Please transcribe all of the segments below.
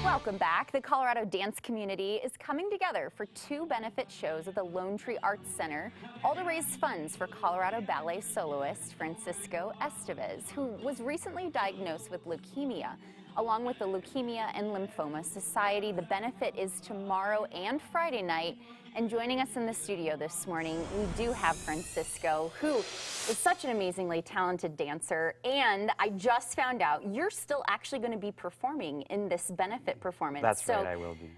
Welcome back. The Colorado dance community is coming together for two benefit shows at the Lone Tree Arts Center, all to raise funds for Colorado ballet soloist Francisco Estevez, who was recently diagnosed with leukemia. Along with the Leukemia and Lymphoma Society, the benefit is tomorrow and Friday night. And joining us in the studio this morning, we do have Francisco, who is such an amazingly talented dancer. And I just found out you're still actually going to be performing in this benefit performance. That's right, I will be.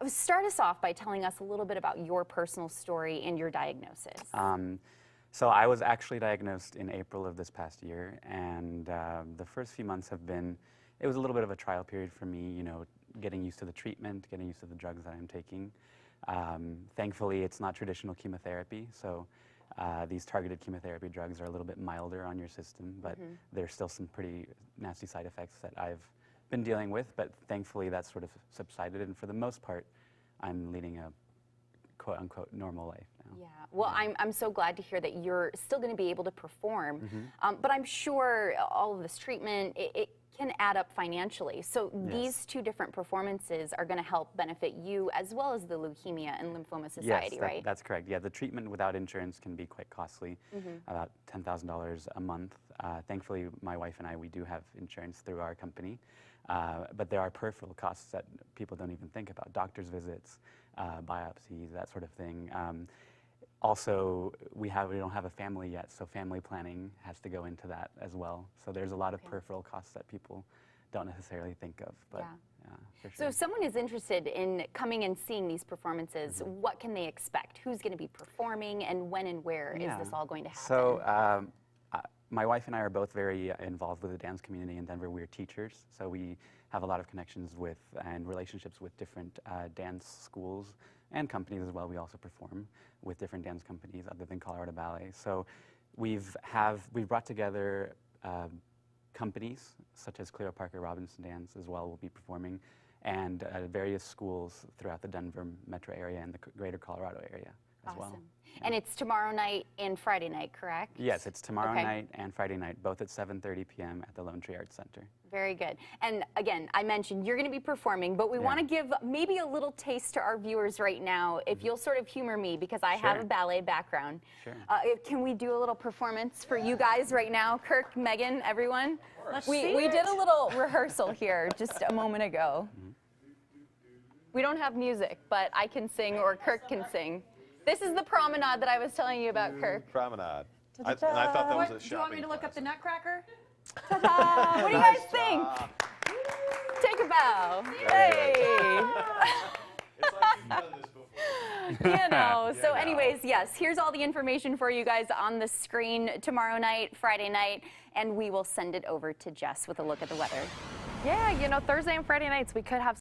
Start us off by telling us a little bit about your personal story and your diagnosis. So I was actually diagnosed in April of this past year, and the first few months have been, it was a little bit of a trial period for me, you know, getting used to the treatment, getting used to the drugs that I'm taking. Thankfully, it's not traditional chemotherapy, so these targeted chemotherapy drugs are a little bit milder on your system, but there's still some pretty nasty side effects that I've been dealing with, but thankfully that's sort of subsided, and for the most part, I'm leading a quote-unquote normal life now. Yeah, well, I'm so glad to hear that you're still going to be able to perform, but I'm sure all of this treatment, it can add up financially. So these two different performances are going to help benefit you as well as the Leukemia and Lymphoma Society, right? That's correct. Yeah, the treatment without insurance can be quite costly, about $10,000 a month. Thankfully, my wife and I, we do have insurance through our company, but there are peripheral costs that people don't even think about. Doctor's visits, biopsies, that sort of thing. Also, we don't have a family yet, so family planning has to go into that as well. So there's a lot of peripheral costs that people don't necessarily think of. But for sure. So if someone is interested in coming and seeing these performances, what can they expect? Who's going to be performing, and when and where is this all going to happen? So my wife and I are both very involved with the dance community in Denver. We're teachers, so we have a lot of connections with and relationships with different dance schools and companies as well. We also perform with different dance companies other than Colorado Ballet. So we've brought together companies such as Cleo Parker Robinson Dance as well will be performing, and various schools throughout the Denver metro area and the greater Colorado area as well. And it's tomorrow night and Friday night, correct? Yes, it's tomorrow night and Friday night, both at 7:30 p.m. at the Lone Tree Arts Center. Very good. And again, I mentioned you're going to be performing, but we want to give maybe a little taste to our viewers right now, if you'll sort of humor me, because I have a ballet background. Can we do a little performance for you guys right now? Kirk, Megan, everyone? We did a little rehearsal here just a moment ago. We don't have music, but I can sing or Kirk can sing. This is the promenade that I was telling you about, Kirk. Promenade. And I thought that was a shopping. Do you want me to look up the Nutcracker? Ta-da! What do you guys think? Take a bow. Hey! It's like you've done this before. You know, so anyways, yes, here's all the information for you guys on the screen tomorrow night, Friday night, and we will send it over to Jess with a look at the weather. Yeah, you know, Thursday and Friday nights we could have